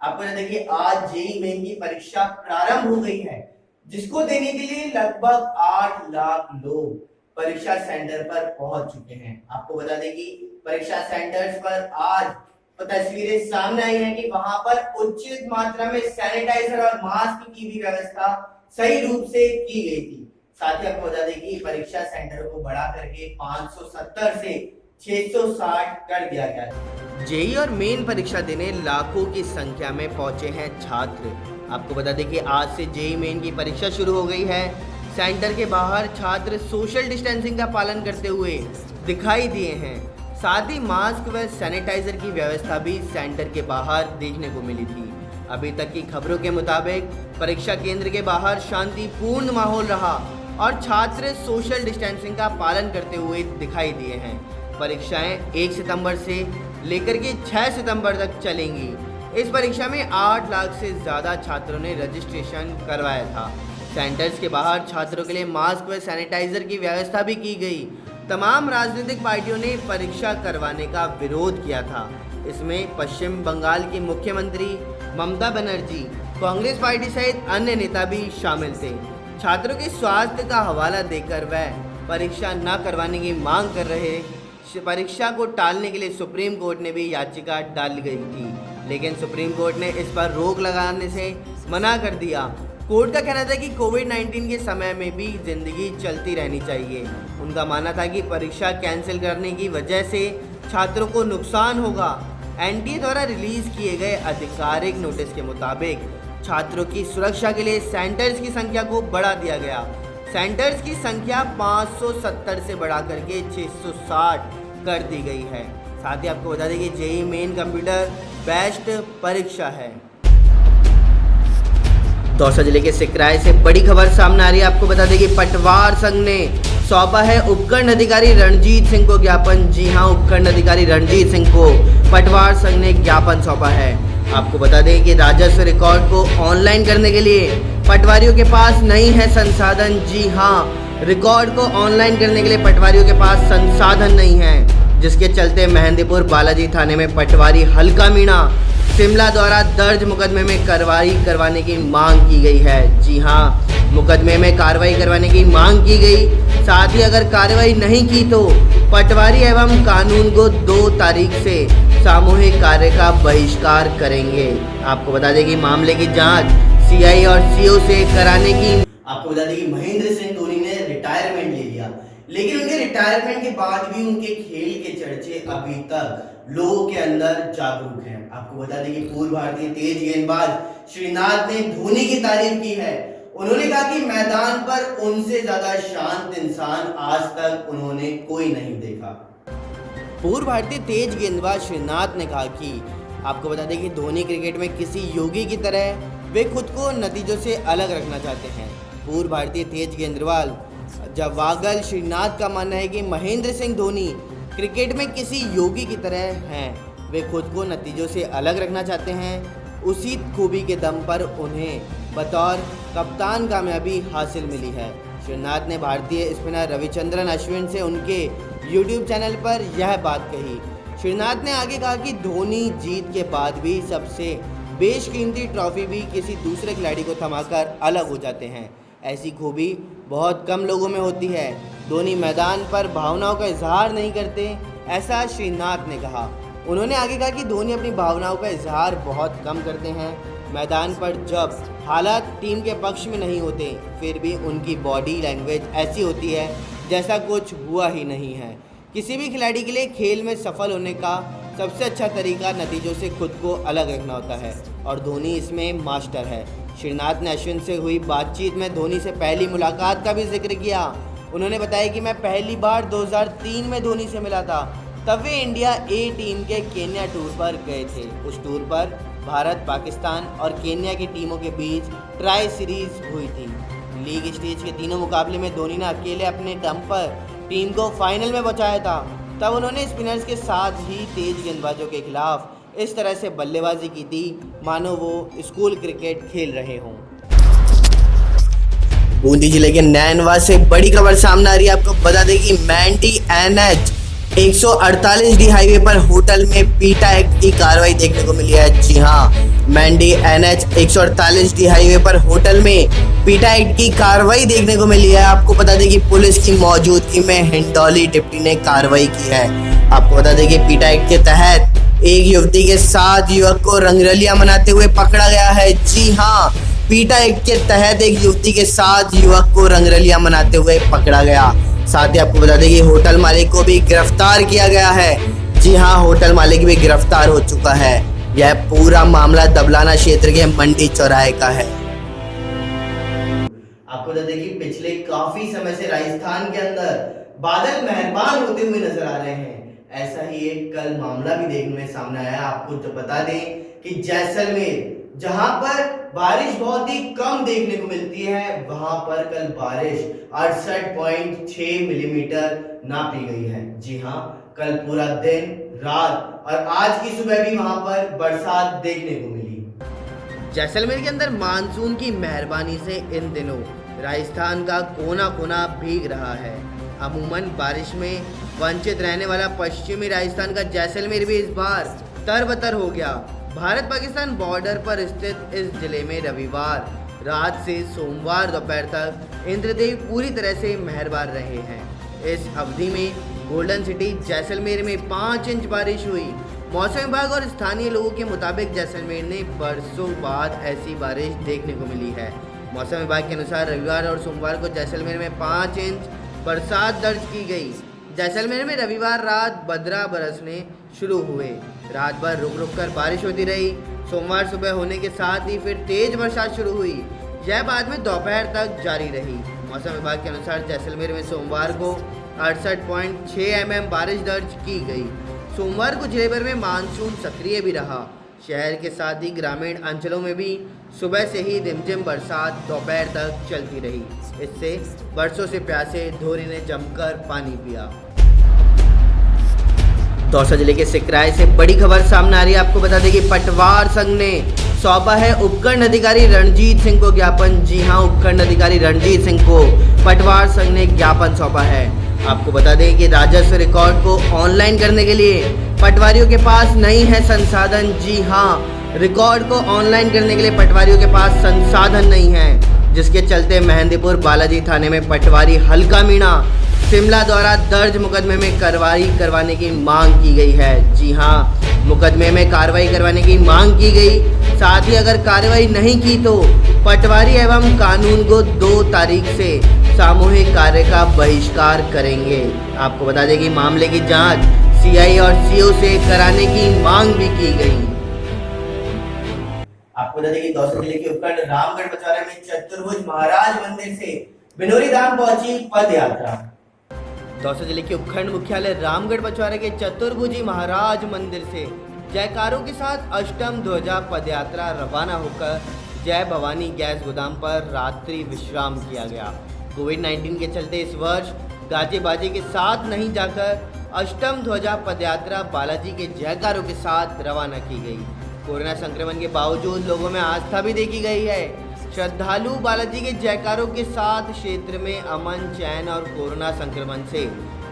आपको बता दें कि आज जेईई मेन की परीक्षा प्रारंभ हो गई है, जिसको देने के लिए लगभग 8 लाख लोग परीक्षा सेंटर पर पहुंच चुके हैं। आपको बता दें कि परीक्षा सेंटर्स पर आज तस्वीरें सामने आई हैं कि वहां पर उचित मात्रा में सैनिटाइजर और मास्क की भी व्यवस्था सही रूप से की गई थी। साथ ही आपको बता दें कि परीक्षा सेंटर को बढ़ा करके 570 से 660 कर दिया गया है। जेईई और मेन परीक्षा देने लाखों की संख्या में पहुंचे हैं छात्र। आपको बता दें कि आज से जेईई मेन की परीक्षा शुरू हो गई है। सेंटर के बाहर छात्र सोशल डिस्टेंसिंग का पालन करते हुए दिखाई दिए हैं। साथ ही मास्क व सैनिटाइजर की व्यवस्था भी सेंटर के बाहर देखने को मिली थी। अभी तक की खबरों के मुताबिक परीक्षा केंद्र के बाहर शांतिपूर्ण माहौल रहा और छात्र सोशल डिस्टेंसिंग का पालन करते हुए दिखाई दिए हैं। परीक्षाएं 1 सितंबर से लेकर के 6 सितंबर तक चलेंगी। इस परीक्षा में 8 लाख से ज़्यादा छात्रों ने रजिस्ट्रेशन करवाया था। सेंटर्स के बाहर छात्रों के लिए मास्क व सैनिटाइजर की व्यवस्था भी की गई। तमाम राजनीतिक पार्टियों ने परीक्षा करवाने का विरोध किया था। इसमें पश्चिम बंगाल की मुख्यमंत्री ममता बनर्जी, कांग्रेस पार्टी सहित अन्य नेता भी शामिल थे। छात्रों के स्वास्थ्य का हवाला देकर वह परीक्षा न करवाने की मांग कर रहे। परीक्षा को टालने के लिए सुप्रीम कोर्ट ने भी याचिका डाल गई थी, लेकिन सुप्रीम कोर्ट ने इस पर रोक लगाने से मना कर दिया। कोर्ट का कहना था कि कोविड-19 के समय में भी जिंदगी चलती रहनी चाहिए। उनका मानना था कि परीक्षा कैंसिल करने की वजह से छात्रों को नुकसान होगा। एनटीए द्वारा रिलीज किए गए आधिकारिक नोटिस के मुताबिक छात्रों की सुरक्षा के लिए सेंटर्स की संख्या को बढ़ा दिया गया। सेंटर्स की संख्या 570 से बढ़ा करके 660 कर दी गई है। साथ ही आपको बता दें कि जेईई मेन कंप्यूटर बेस्ड परीक्षा है। दौसा जिले के सिकराय से बड़ी खबर सामने आ रही है। आपको बता दें कि पटवार संघ ने सौंपा है उपखंड अधिकारी रणजीत सिंह को ज्ञापन। जी हां, उपखंड अधिकारी रणजीत सिंह को पटवार संघ ने ज्ञापन सौंपा है। आपको बता दें कि राजस्व रिकॉर्ड को ऑनलाइन करने के लिए पटवारियों के पास नहीं है संसाधन। जी हां, रिकॉर्ड को ऑनलाइन करने के लिए पटवारियों के पास संसाधन नहीं है, जिसके चलते मेहंदीपुर बालाजी थाने में पटवारी हल्का मीणा शिमला द्वारा दर्ज मुकदमे में कार्रवाई करवाने की मांग की गई है। जी हां, मुकदमे में कार्रवाई करवाने की मांग की गई। साथ ही अगर कार्रवाई नहीं की तो पटवारी एवं कानून को 2 तारीख से सामूहिक कार्य का बहिष्कार करेंगे। आपको बता दें कि मामले की जांच सीआई और सीओ से कराने की। आपको बता दें कि महेंद्र सिंह धोनी ने रिटायरमेंट ले लिया, लेकिन उनके रिटायरमेंट के बाद भी उनके खेल के चर्चे अभी तक लोगों के अंदर जागरूक हैं। आपको बता दें कि पूर्व भारतीय तेज गेंदबाज श्रीनाथ ने धोनी की तारीफ की है। उन्होंने कहा कि मैदान पर उनसे ज्यादा शांत इंसान आज तक उन्होंने कोई नहीं देखा। पूर्व भारतीय तेज गेंदबाज श्रीनाथ ने कहा कि आपको बता दें कि धोनी क्रिकेट में किसी योगी की तरह वे खुद को नतीजों से अलग रखना चाहते हैं। पूर्व भारतीय तेज गेंदबाज जवागल श्रीनाथ का मानना है कि महेंद्र सिंह धोनी क्रिकेट में किसी योगी की तरह हैं। वे खुद को नतीजों से अलग रखना चाहते हैं। उसी खूबी के दम पर उन्हें बतौर कप्तान कामयाबी हासिल मिली है। श्रीनाथ ने भारतीय स्पिनर रविचंद्रन अश्विन से उनके यूट्यूब चैनल पर यह बात कही। श्रीनाथ ने आगे कहा कि धोनी जीत के बाद भी सबसे बेशकीमती ट्रॉफी भी किसी दूसरे खिलाड़ी को थमाकर अलग हो जाते हैं। ऐसी खूबी बहुत कम लोगों में होती है। धोनी मैदान पर भावनाओं का इजहार नहीं करते, ऐसा श्रीनाथ ने कहा। उन्होंने आगे कहा कि धोनी अपनी भावनाओं का इजहार बहुत कम करते हैं। मैदान पर जब हालात टीम के पक्ष में नहीं होते, फिर भी उनकी बॉडी लैंग्वेज ऐसी होती है जैसा कुछ हुआ ही नहीं है। किसी भी खिलाड़ी के लिए खेल में सफल होने का सबसे अच्छा तरीका नतीजों से खुद को अलग रखना होता है, और धोनी इसमें मास्टर है। श्रीनाथ ने अश्विन से हुई बातचीत में धोनी से पहली मुलाकात का भी जिक्र किया। उन्होंने बताया कि मैं पहली बार 2003 में धोनी से मिला था, तब वे इंडिया ए टीम के केन्या टूर पर गए थे। उस टूर पर भारत, पाकिस्तान और केन्या की टीमों के बीच ट्राई सीरीज हुई थी। लीग स्टेज के तीनों मुकाबले में धोनी ने अकेले अपने दम पर टीम को फाइनल में पहुंचाया था। तब उन्होंने स्पिनर्स के साथ ही तेज गेंदबाजों के खिलाफ इस तरह से बल्लेबाजी की थी मानो वो स्कूल क्रिकेट खेल रहे हों। बूंदी जिले के नैनवा से बड़ी खबर सामने आ रही है। आपको बता दें कि मैंडी एनएच 148 डी हाईवे पर होटल में पीटा एक्ट की कार्रवाई देखने को मिली है। जी हाँ, मंडी NH 148 डी हाईवे पर होटल में पीटा एक्ट की कार्रवाई देखने को मिली है। आपको बता दें कि पुलिस की मौजूदगी में हिंडौली डिप्टी ने कार्रवाई की है। आपको बता दें कि पीटा एक्ट के तहत एक युवती के साथ युवक को रंगरलियां मनाते हुए पकड़ा गया है। जी हाँ, पीटा एक्ट के तहत एक युवती के साथ युवक को रंगरलियां मनाते हुए पकड़ा गया। साथ ही आपको बता दें कि होटल मालिक को भी गिरफ्तार किया गया है। जी हाँ, होटल मालिक भी गिरफ्तार हो चुका है। यह पूरा मामला दबलाना क्षेत्र के मंडी चौराहे का है। आपको बता दें कि पिछले काफी समय से राजस्थान के अंदर बादल मेहरबान होते हुए नजर आ रहे हैं। ऐसा ही एक कल मामला भी देखने में सामने आया। आपको तो बता दें कि जैसलमेर, जहां पर बारिश बहुत ही कम देखने को मिलती है, वहां पर कल बारिश 68.6 मिलीमीटर नापी गई है। जी हां, कल पूरा दिन, रात और आज की सुबह भी वहां पर बरसात देखने को मिली। जैसलमेर के अंदर मानसून की मेहरबानी से इन दिनों राजस्थान का कोना कोना भीग रहा है। अमूमन बारिश में वंचित रहने वाला पश्चिमी राजस्थान का जैसलमेर भी इस बार तरबतर हो गया। भारत पाकिस्तान बॉर्डर पर स्थित इस जिले में रविवार रात से सोमवार दोपहर तक इंद्रदेव पूरी तरह से मेहरबान रहे हैं। इस अवधि में गोल्डन सिटी जैसलमेर में 5 इंच बारिश हुई। मौसम विभाग और स्थानीय लोगों के मुताबिक जैसलमेर ने बरसों बाद ऐसी बारिश देखने को मिली है। मौसम विभाग के अनुसार रविवार और सोमवार को जैसलमेर में 5 इंच बरसात दर्ज की गई। जैसलमेर में रविवार रात बदरा बरसने शुरू हुए। रात भर रुक रुक कर बारिश होती रही। सोमवार सुबह होने के साथ ही फिर तेज बरसात शुरू हुई। यह बाद में दोपहर तक जारी रही। मौसम विभाग के अनुसार जैसलमेर में सोमवार को 68.6 mm बारिश दर्ज की गई। सोमवार को जिले भर में मानसून सक्रिय भी रहा। शहर के साथ ही ग्रामीण अंचलों में भी सुबह से ही रिमझिम बरसात दोपहर तक चलती रही। इससे बरसों से प्यासे धोरी ने जमकर पानी पिया। दौसा जिले के सिकराय से बड़ी खबर सामने आ रही है। आपको बता दें कि पटवार संघ ने सौंपा है उपखंड अधिकारी रणजीत सिंह को ज्ञापन। जी हां, उपखंड अधिकारी रणजीत सिंह को पटवार संघ ने ज्ञापन सौंपा है। आपको बता दें कि राजस्व रिकॉर्ड को ऑनलाइन करने के लिए पटवारियों के पास नहीं है संसाधन। जी हां, रिकॉर्ड को ऑनलाइन करने के लिए पटवारियों के पास संसाधन नहीं है, जिसके चलते मेहंदीपुर बालाजी थाने में पटवारी हल्का मीणा शिमला द्वारा दर्ज मुकदमे में कार्रवाई करवाने की मांग की गई है। जी हां, मुकदमे में कार्रवाई करवाने की मांग की गई। साथ ही अगर कार्रवाई नहीं की तो पटवारी एवं कानून को 2 तारीख से सामूहिक कार्य का बहिष्कार करेंगे। आपको बता दें कि मामले की जांच CI और CO से कराने की मांग भी की गई। आपको बता दें कि दौसा जिले के उपखंड रामगढ़ पचौरा में चतुर्भुज महाराज मंदिर से बिनोरी धाम पहुंची पद यात्रा। दौसा जिले के उपखंड मुख्यालय रामगढ़ पचौरा के चतुर्भुजी महाराज मंदिर से जयकारों के साथ अष्टम ध्वजा पदयात्रा रवाना होकर जय भवानी गैस गोदाम पर रात्रि विश्राम किया गया। कोविड-19 के चलते इस वर्ष गाजे बाजे के साथ नहीं जाकर अष्टम ध्वजा पदयात्रा बालाजी के जयकारों के साथ रवाना की गई। कोरोना संक्रमण के बावजूद लोगों में आस्था भी देखी गई है। श्रद्धालु बालाजी के जयकारों के साथ क्षेत्र में अमन, चैन और कोरोना संक्रमण से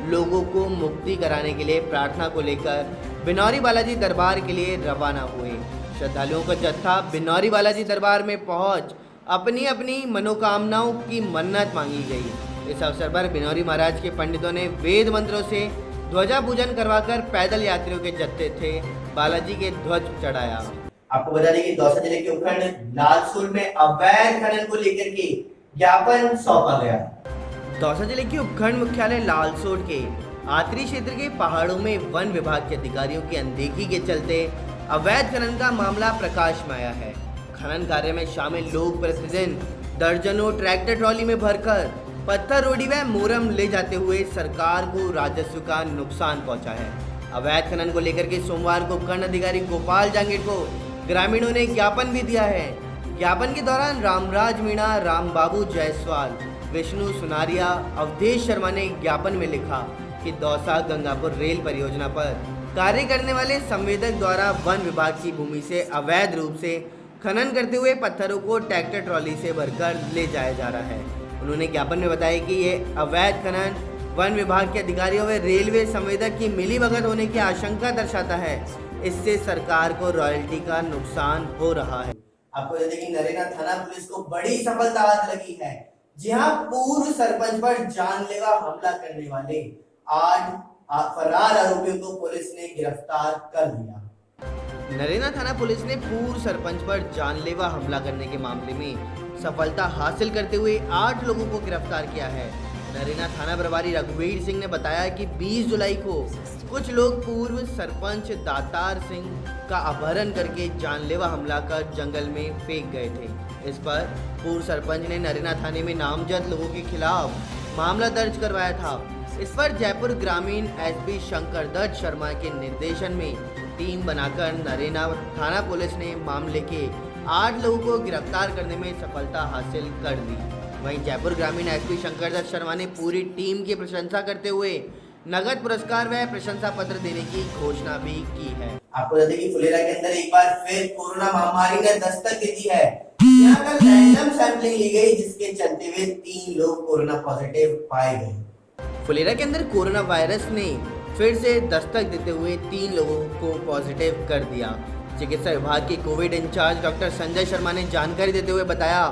लोगों को मुक्ति कराने के लिए प्रार्थना को लेकर बिनौरी बालाजी दरबार के लिए रवाना हुए। श्रद्धालुओं का जत्था बिनौरी बालाजी दरबार में पहुंच अपनी अपनी मनोकामनाओं की मन्नत मांगी गई। इस अवसर पर बिनौरी महाराज के पंडितों ने वेद मंत्रों से ध्वजा पूजन करवाकर पैदल यात्रियों के जत्थे थे बालाजी के ध्वज चढ़ाया। आपको बता दें कि दौसा जिले के उपखंड लालसोट में अवैध खनन को लेकर के ज्ञापन सौंपा गया। दौसा जिले के उपखंड मुख्यालय लालसोट के आतरी क्षेत्र के पहाड़ों में वन विभाग के अधिकारियों की अनदेखी के चलते अवैध खनन का मामला प्रकाश में आया है। खनन कार्य में शामिल लोग प्रतिदिन दर्जनों ट्रैक्टर ट्रॉली में भरकर पत्थर, रोड़ी व मोरम ले जाते हुए सरकार को राजस्व का नुकसान पहुंचा है। अवैध खनन को लेकर के सोमवार को उपखंड अधिकारी गोपाल जांगीर को ग्रामीणों ने ज्ञापन भी दिया है। ज्ञापन के दौरान रामराज मीणा, रामबाबू जायसवाल, विष्णु सुनारिया, अवधेश शर्मा ने ज्ञापन में लिखा कि दौसा गंगापुर रेल परियोजना पर कार्य करने वाले संवेदक द्वारा वन विभाग की भूमि से अवैध रूप से खनन करते हुए पत्थरों को ट्रैक्टर ट्रॉली से भरकर ले जाया जा रहा है। उन्होंने ज्ञापन में बताया कि ये अवैध खनन वन विभाग के अधिकारियों व रेलवे संवेदक की मिलीभगत होने की आशंका दर्शाता है। इससे सरकार को रॉयल्टी का नुकसान हो रहा है। आपको बता दें कि नरेगा थाना पुलिस को बड़ी सफलता हाथ लगी है। जी हां, पूर्व सरपंच पर जानलेवा हमला करने वाले 8 फरार आरोपियों को पुलिस ने गिरफ्तार कर लिया। नरेगा थाना पुलिस ने पूर्व सरपंच पर जानलेवा हमला करने के मामले में सफलता हासिल करते हुए 8 लोगों को गिरफ्तार किया है। नरेगा थाना प्रभारी रघुवीर सिंह ने बताया कि 20 जुलाई को कुछ लोग पूर्व सरपंच दातार सिंह का अपहरण करके जानलेवा हमला कर जंगल में फेंक गए थे। इस पर पूर्व सरपंच ने नरेगा थाने में नामजद लोगों के खिलाफ मामला दर्ज करवाया था। इस पर जयपुर ग्रामीण एसपी शंकर दत्त शर्मा के निर्देशन में टीम बनाकर नरेगा थाना पुलिस ने मामले के 8 लोगों को गिरफ्तार करने में सफलता हासिल कर ली। वहीं जयपुर ग्रामीण एसपी शंकर दत्त शर्मा ने पूरी टीम की प्रशंसा करते हुए नगद पुरस्कार व प्रशंसा पत्र देने की घोषणा भी की है। आपको बता दें कि फुलेरा के अंदर एक बार फिर कोरोना महामारी ने दस्तक दे दी है। यहाँ पर रैंडम सैंपलिंग ली गई, जिसके चलते हुए 3 लोग कोरोना पॉजिटिव पाए गए। फुलेरा के अंदर कोरोना वायरस ने फिर से दस्तक देते हुए 3 लोगों को पॉजिटिव कर दिया। चिकित्सा विभाग के covid in-charge doctor Sanjay Sharma ने जानकारी देते हुए बताया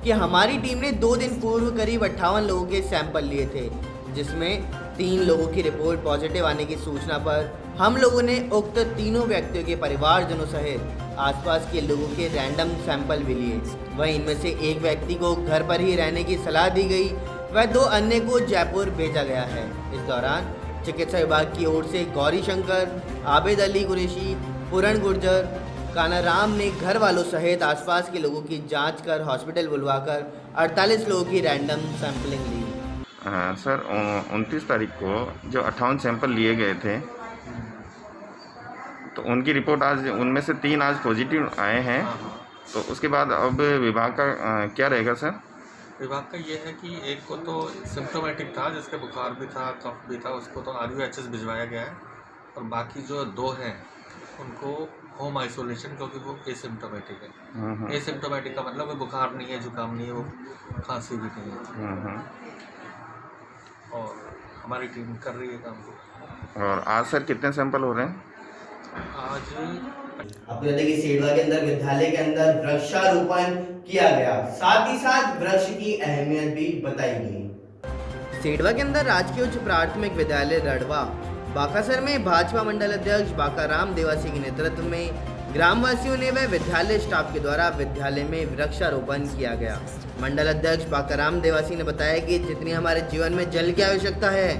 कि हमारी टीम ने 2 दिन पूर्व करीब 58 लोगों के सैंपल लिए थे, जिसमें 3 लोगों की रिपोर्ट पॉजिटिव आने की सूचना पर हम लोगों ने उक्त तीनों व्यक्तियों के परिवारजनों सहित आसपास के लोगों के रैंडम सैंपल भी लिए। वहीं इनमें से एक व्यक्ति को घर पर ही रहने की सलाह दी गई व 2 अन्य को जयपुर भेजा गया है। इस दौरान चिकित्सा विभाग की ओर से गौरी शंकर, आबिद अली कुरैशी, पूरण गुर्जर, कानाराम ने घर वालों सहित आसपास के लोगों की जांच कर हॉस्पिटल बुलवाकर 48 लोगों की रैंडम सैंपलिंग ली। सर 29 तारीख को जो 58 सैंपल लिए गए थे, तो उनकी रिपोर्ट आज, उनमें से 3 आज पॉजिटिव आए हैं। तो उसके बाद अब विभाग का क्या रहेगा सर? विभाग का ये है कि एक को तो सिम्टोमेटिक था, जिसके बुखार भी था, कफ भी था, उसको तो RUHS भिजवाया गया है। और बाकी जो 2 हैं उनको होम आइसोलेशन, क्योंकि वो एसिम्टोमेटिक है। एसिम्टोमेटिक का मतलब वो बुखार नहीं है, जुकाम नहीं है, वो खांसी भी नहीं है। और हमारी टीम कर रही है काम को। और आज सर कितने सैंपल हो रहे हैं? आज आपको बता दें कि सेडवा के अंदर विद्यालय के अंदर वृक्षारोपण किया गया, साथ ही साथ वृक्ष की अहमियत भी बताई गई। सेडवा के अंदर राजकीय उच्च प्राथमिक विद्यालय रड़वा बाकासर में भाजपा मंडल अध्यक्ष बाकाराम देवासी के नेतृत्व में ग्रामवासियों ने व विद्यालय स्टाफ के द्वारा विद्यालय में वृक्षारोपण किया गया। मंडल अध्यक्ष बाकाराम देवासी ने बताया कि जितनी हमारे जीवन में जल की आवश्यकता है,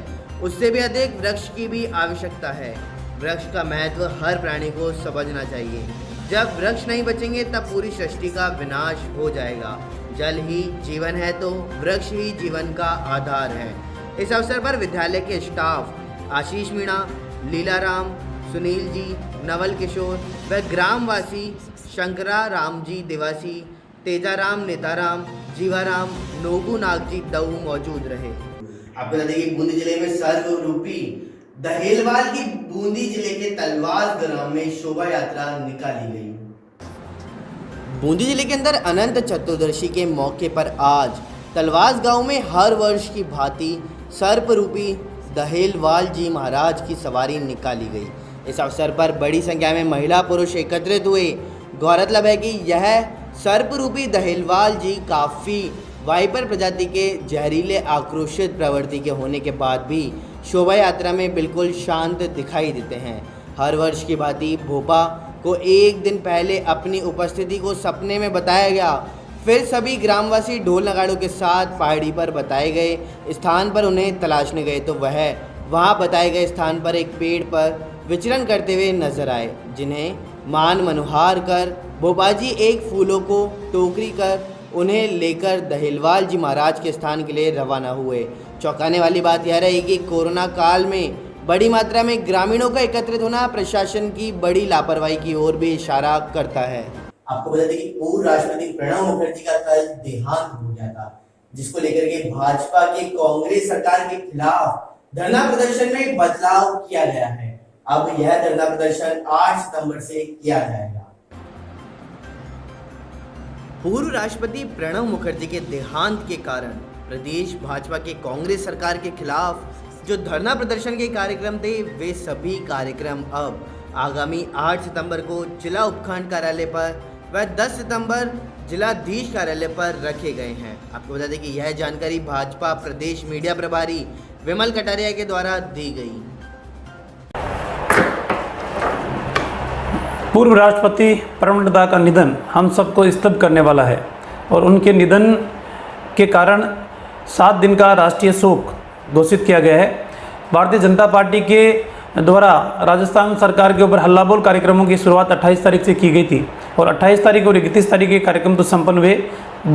उससे भी अधिक वृक्ष की भी आवश्यकता है। वृक्ष का महत्व हर प्राणी को समझना चाहिए। जब वृक्ष नहीं बचेंगे तब पूरी सृष्टि का विनाश हो जाएगा। जल ही जीवन है तो वृक्ष ही जीवन का आधार है। इस अवसर पर विद्यालय के स्टाफ आशीष मीणा, लीलाराम, सुनील जी, नवल किशोर व ग्रामवासी शंकरा राम जी देवासी, तेजाराम, नेताराम, जीवाराम, नोगू नागजी दऊ मौजूद रहे। आपको बता दें कि बूंदी जिले में सर्वरूपी दहेलवाल की बूंदी जिले के तलवास ग्राम में शोभा यात्रा निकाली गई। बूंदी जिले के अंदर अनंत चतुर्दशी के मौके पर आज तलवास गांव में हर वर्ष की भांति सर्परूपी दहेलवाल जी महाराज की सवारी निकाली गई। इस अवसर पर बड़ी संख्या में महिला पुरुष एकत्रित हुए। गौरतलब है कि यह सर्परूपी दहेलवाल जी काफ़ी वाइपर प्रजाति के जहरीले आक्रोशित प्रवृत्ति के होने के बाद भी शोभा यात्रा में बिल्कुल शांत दिखाई देते हैं। हर वर्ष की भांति भोपा को एक दिन पहले अपनी उपस्थिति को सपने में बताया गया। फिर सभी ग्रामवासी ढोल नगाड़ों के साथ पहाड़ी पर बताए गए स्थान पर उन्हें तलाशने गए तो वह वहां बताए गए स्थान पर एक पेड़ पर विचरण करते हुए नजर आए, जिन्हें मान मनोहार कर भोपा जी एक फूलों को टोकरी कर उन्हें लेकर दहेलवाल जी महाराज के स्थान के लिए रवाना हुए। चौंकाने वाली बात यह रही कि कोरोना काल में बड़ी मात्रा में ग्रामीणों का एकत्रित होना प्रशासन की बड़ी लापरवाही की ओर भी इशारा करता है। आपको बता दें कि पूर्व राष्ट्रपति प्रणब मुखर्जी का कल देहांत हो गया था, जिसको लेकर के भाजपा की कांग्रेस सरकार के खिलाफ धरना प्रदर्शन में बदलाव किया गया है। अब यह धरना प्रदर्शन 8 सितंबर से किया जाएगा। पूर्व राष्ट्रपति प्रणब मुखर्जी के देहांत के कारण प्रदेश भाजपा के कांग्रेस सरकार के खिलाफ जो धरना प्रदर्शन के कार्यक्रम थे वे सभी कार्यक्रम अब आगामी 8 सितंबर को जिला उपखंड कार्यालय पर व 10 सितंबर जिलाधीश कार्यालय पर रखे गए हैं। आपको बता दें कि यह जानकारी भाजपा प्रदेश मीडिया प्रभारी विमल कटारिया के द्वारा दी गई। पूर्व राष्ट्रपति प्रणब मुखर्जी का निधन हम सबको स्तब्ध करने वाला है और उनके निधन के कारण 7 दिन का राष्ट्रीय शोक घोषित किया गया है। भारतीय जनता पार्टी के द्वारा राजस्थान सरकार के ऊपर हल्ला बोल कार्यक्रमों की शुरुआत 28 तारीख से की गई थी और 28 तारीख और 31 तारीख के कार्यक्रम तो संपन्न हुए।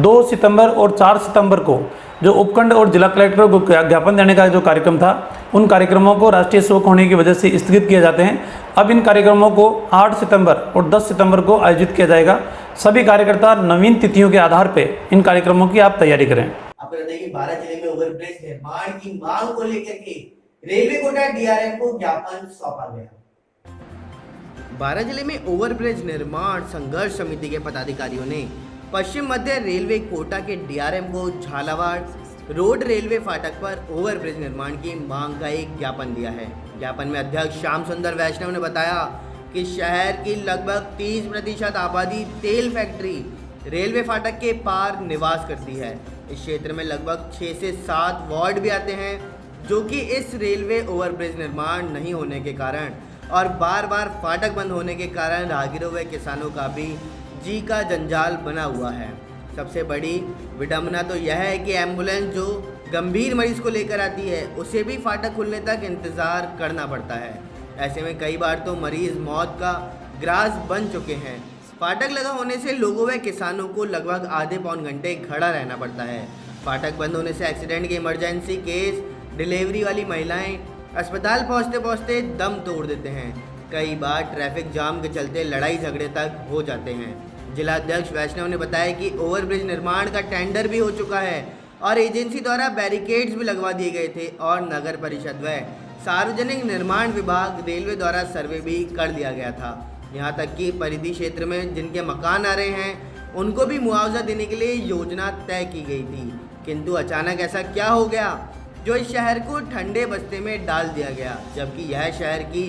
2 सितंबर और 4 सितंबर को जो उपखंड और जिला कलेक्टरों को ज्ञापन देने का जो कार्यक्रम था उन कार्यक्रमों को राष्ट्रीय शोक होने की वजह से स्थगित किए जाते हैं। अब इन कार्यक्रमों को 8 सितंबर और 10 सितंबर को आयोजित किया जाएगा। सभी कार्यकर्ता नवीन तिथियों के आधार पर इन कार्यक्रमों की आप तैयारी करें। आपको बता दें कि 12 जिले में ओवरब्रिज निर्माण की मांग को लेकर के रेलवे कोटा डीआरएम को ज्ञापन सौंपा गया। 12 जिले में ओवरब्रिज निर्माण संघर्ष समिति के पदाधिकारियों ने पश्चिम मध्य रेलवे कोटा के डीआरएम को झालावाड़ रोड रेलवे फाटक पर ओवरब्रिज निर्माण की मांग का एक ज्ञापन दिया है। ज्ञापन में अध्यक्ष श्याम सुंदर वैष्णव ने बताया कि शहर की लगभग 30% आबादी तेल फैक्ट्री रेलवे फाटक के पार निवास करती है। इस क्षेत्र में लगभग 6 से 7 वार्ड भी आते हैं जो कि इस रेलवे ओवरब्रिज निर्माण नहीं होने के कारण और बार बार फाटक बंद होने के कारण राहगीरों व किसानों का भी जी का जंजाल बना हुआ है। सबसे बड़ी विडंबना तो यह है कि एम्बुलेंस जो गंभीर मरीज को लेकर आती है उसे भी फाटक खुलने तक इंतज़ार करना पड़ता है। ऐसे में कई बार तो मरीज मौत का ग्रास बन चुके हैं। फाटक लगा होने से लोगों व किसानों को लगभग आधे पौन घंटे खड़ा रहना पड़ता है। फाटक बंद होने से एक्सीडेंट के इमरजेंसी केस, डिलीवरी वाली महिलाएं अस्पताल पहुंचते पहुंचते दम तोड़ देते हैं। कई बार ट्रैफिक जाम के चलते लड़ाई झगड़े तक हो जाते हैं। जिला अध्यक्ष वैष्णव ने बताया कि ओवरब्रिज निर्माण का टेंडर भी हो चुका है और एजेंसी द्वारा बैरिकेड्स भी लगवा दिए गए थे और नगर परिषद व सार्वजनिक निर्माण विभाग रेलवे द्वारा सर्वे भी कर लिया गया था। यहाँ तक कि परिधि क्षेत्र में जिनके मकान आ रहे हैं उनको भी मुआवजा देने के लिए योजना तय की गई थी, किंतु अचानक ऐसा क्या हो गया जो इस शहर को ठंडे बस्ते में डाल दिया गया, जबकि यह शहर की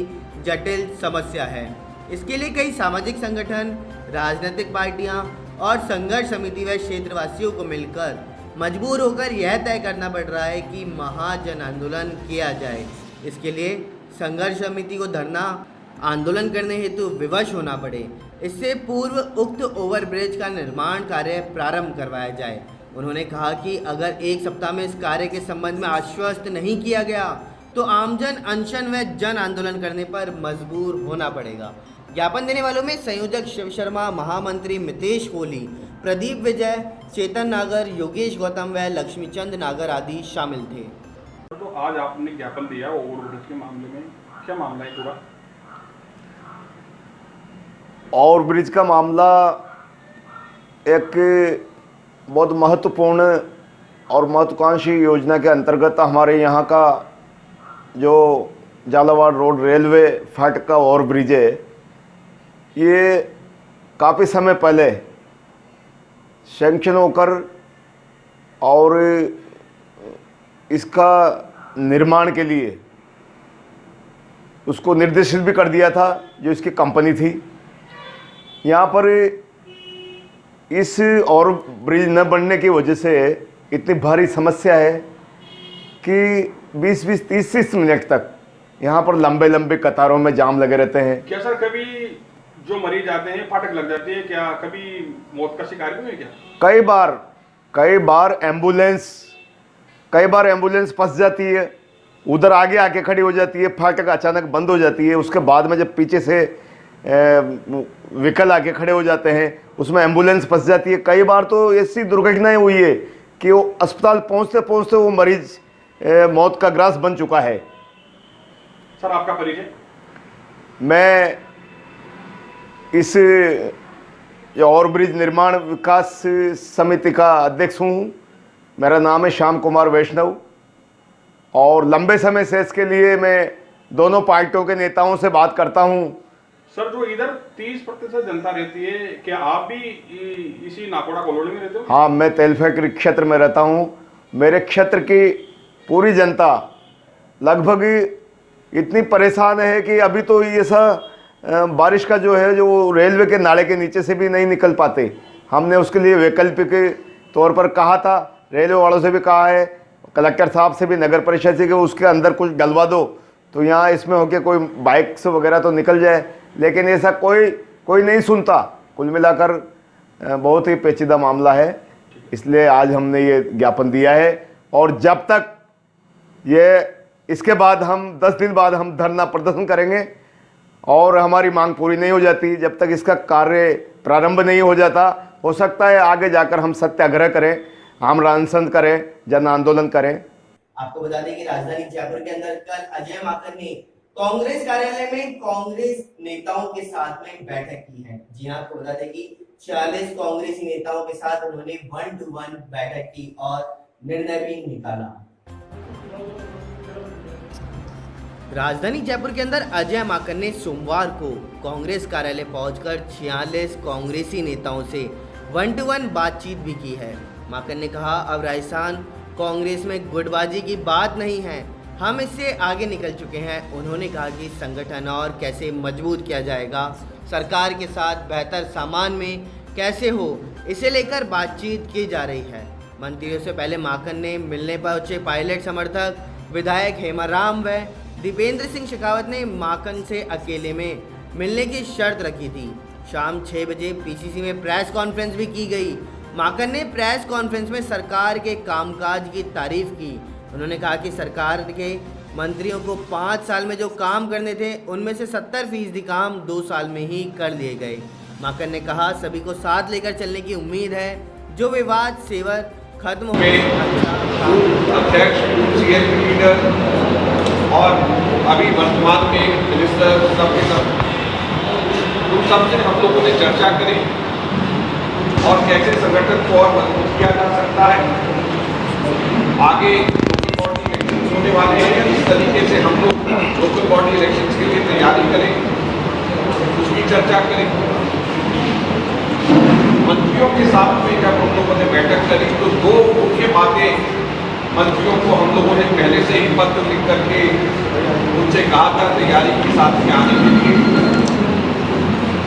जटिल समस्या है। इसके लिए कई सामाजिक संगठन, राजनीतिक पार्टियां और संघर्ष समिति व क्षेत्रवासियों को मिलकर मजबूर होकर यह तय करना पड़ रहा है कि महाजन आंदोलन किया जाए। इसके लिए संघर्ष समिति को धरना आंदोलन करने हेतु विवश होना पड़े। इससे पूर्व उक्त ओवरब्रिज का निर्माण कार्य प्रारंभ करवाया जाए। उन्होंने कहा कि अगर 1 सप्ताह में इस कार्य के संबंध में आश्वस्त नहीं किया गया तो आमजन अनशन व जन आंदोलन करने पर मजबूर होना पड़ेगा। ज्ञापन देने वालों में संयोजक शिव शर्मा, महामंत्री मितेश कोहली, प्रदीप विजय, चेतन नागर, योगेश गौतम व लक्ष्मीचंद नागर आदि शामिल थे। तो आज आपने ज्ञापन दिया ओवरब्रिज के मामले में, क्या मामला है पूरा? ओवरब्रिज का मामला एक बहुत महत्वपूर्ण और महत्वाकांक्षी योजना के अंतर्गत हमारे यहाँ का जो झालावाड़ रोड रेलवे फाटक का ओवरब्रिज है, ये काफ़ी समय पहले सैंक्शन होकर और इसका निर्माण के लिए उसको निर्देशित भी कर दिया था जो इसकी कंपनी थी। यहाँ पर इस ओवरब्रिज न बनने की वजह से इतनी भारी समस्या है कि 20-20, 30-30 मिनट तक यहाँ पर लंबे लंबे कतारों में जाम लगे रहते हैं। क्या सर कभी जो मरीज आते हैं फाटक लग जाती है, क्या कभी मौत का शिकार भी हुए क्या? कई बार एम्बुलेंस फंस जाती है, उधर आगे आके खड़ी हो जाती है, फाटक अचानक बंद हो जाती है। उसके बाद में जब पीछे से व्हीकल आके खड़े हो जाते हैं उसमें एम्बुलेंस फंस जाती है। कई बार तो ऐसी दुर्घटनाएं हुई है कि वो अस्पताल पहुंचते पहुंचते वो मरीज मौत का ग्रास बन चुका है। सर आपका परिचय? मैं इस ओवरब्रिज निर्माण विकास समिति का अध्यक्ष हूँ। मेरा नाम है श्याम कुमार वैष्णव और लंबे समय से इसके लिए मैं दोनों पार्टियों के नेताओं से बात करता हूँ। सर जो इधर 30% जनता रहती है, क्या आप भी इसी नाकोड़ा कॉलोनी में रहते हो? हाँ, मैं तेल फैक्ट्री क्षेत्र में रहता हूँ। मेरे क्षेत्र की पूरी जनता लगभग इतनी परेशान है कि अभी तो ये सा बारिश का जो है, जो रेलवे के नाले के नीचे से भी नहीं निकल पाते। हमने उसके लिए वैकल्पिक तौर पर कहा था, रेलवे वालों से भी कहा है, कलेक्टर साहब से भी, नगर परिषद से, कि उसके अंदर कुछ डलवा दो तो यहाँ इसमें होके कोई बाइक्स वगैरह तो निकल जाए, लेकिन ऐसा कोई नहीं सुनता। कुल मिलाकर बहुत ही पेचीदा मामला है, इसलिए आज हमने ये ज्ञापन दिया है। और जब तक इसके बाद हम 10 दिन बाद हम धरना प्रदर्शन करेंगे और हमारी मांग पूरी नहीं हो जाती, जब तक इसका कार्य प्रारंभ नहीं हो जाता, हो सकता है आगे जाकर हम सत्याग्रह करें, हम अनशन करें, जन आंदोलन करें। आपको बता दें कि राजधानी जयपुर के अंदर कल अजय माकन ने कांग्रेस कार्यालय में कांग्रेस नेताओं के साथ में बैठक की है। जी हां, आपको बता दें कि 40 कांग्रेसी नेताओं के साथ उन्होंने 1-to-1 बैठक की और निर्णय भी निकाला। राजधानी जयपुर के अंदर अजय माकन ने सोमवार को कांग्रेस कार्यालय पहुंचकर 46 कांग्रेसी नेताओं से 1-to-1 बातचीत भी की है। माकन ने कहा, अब राजस्थान कांग्रेस में गुटबाजी की बात नहीं है, हम इससे आगे निकल चुके हैं। उन्होंने कहा कि संगठन और कैसे मजबूत किया जाएगा, सरकार के साथ बेहतर सामान में कैसे हो, इसे लेकर बातचीत की जा रही है। मंत्रियों से पहले माकन ने मिलने पहुंचे पायलट समर्थक विधायक हेमाराम व दीपेंद्र सिंह शेखावत ने माकन से अकेले में मिलने की शर्त रखी थी। शाम 6 बजे पीसीसी में प्रेस कॉन्फ्रेंस भी की गई। माकन ने प्रेस कॉन्फ्रेंस में सरकार के कामकाज की तारीफ की। उन्होंने कहा कि सरकार के मंत्रियों को 5 साल में जो काम करने थे, उनमें से 70% काम 2 साल में ही कर लिए गए। माकन ने कहा, सभी को साथ लेकर चलने की उम्मीद है, जो विवाद सेवर खत्म हो अध्यक्ष, सीएलपी लीडर और अभी वर्तमान में मिनिस्टर सबके सब, उन सबसे हम लोगों ने चर्चा करी और कैसे संगठन को और मजबूत किया जा सकता है। आगे लोकल बॉडी इलेक्शन होने वाले हैं, इस तरीके से हम लोग लोकल बॉडी इलेक्शन के लिए तैयारी करें, उसकी चर्चा करें। मंत्रियों के साथ में जब हम लोगों ने बैठक करी तो 2 मुख्य बातें मंत्रियों को हम लोगों ने पहले से ही पत्र लिख करके उनसे कहा था तैयारी के साथ में आने के लिए।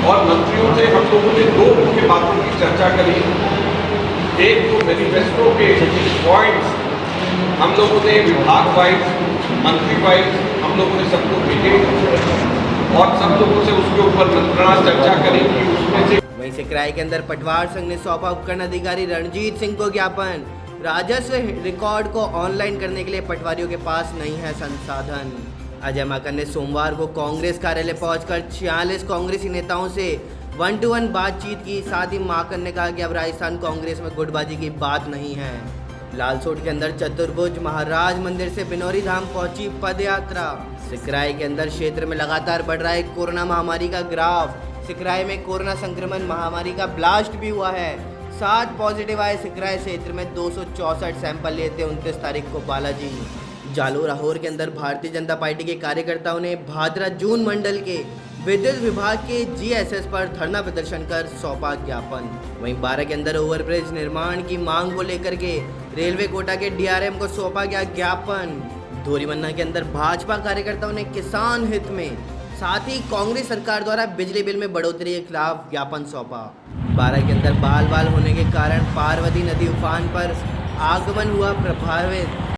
और मंत्रियों से हम लोगों ने 2 मुख्य बातों की चर्चा करी। एक तो मैनिफेस्टो के पॉइंट्स हम लोगों ने विभाग वाइज, मंत्री वाइज हम लोगों ने सबको भेजे और सब लोगों से उसके ऊपर मंत्रणा चर्चा करी कि उसमें से। वहीं सिकराई के अंदर पटवार संघ ने सौंपा उपखंड अधिकारी रणजीत सिंह को ज्ञापन। राजस्व रिकॉर्ड को ऑनलाइन करने के लिए पटवारियों के पास नहीं है संसाधन। अजय माकन ने सोमवार को कांग्रेस कार्यालय पहुंचकर 46 कांग्रेसी नेताओं से 1-to-1 बातचीत की। साथ ही माकन ने कहा कि अब राजस्थान कांग्रेस में गुटबाजी की बात नहीं है। लालसोट के अंदर चतुर्भुज महाराज मंदिर से बिनौरी धाम पहुंची पद यात्रा। सिकराई के अंदर क्षेत्र में लगातार बढ़ रहा है कोरोना महामारी का ग्राफ। सिकराई में कोरोना संक्रमण महामारी का ब्लास्ट भी हुआ है। 7 पॉजिटिव आए। सिकराई क्षेत्र में 264 सैंपल लिए थे 29 तारीख को बालाजी। जालोर लाहौर के अंदर भारतीय जनता पार्टी के कार्यकर्ताओं ने भादरा जून मंडल के विद्युत विभाग के जीएसएस पर धरना प्रदर्शन कर सौंपा ज्ञापन। वहीं 12 के अंदर ओवरब्रिज निर्माण की मांग को लेकर के रेलवे कोटा के डीआरएम को सौंपा गया ज्ञापन। धोरीमन्ना के अंदर भाजपा कार्यकर्ताओं ने किसान हित में, साथ ही कांग्रेस सरकार द्वारा बिजली बिल में बढ़ोतरी के खिलाफ ज्ञापन सौंपा। 12 के अंदर बाल बाल होने के कारण पार्वती नदी उफान पर आगमन हुआ प्रभावित।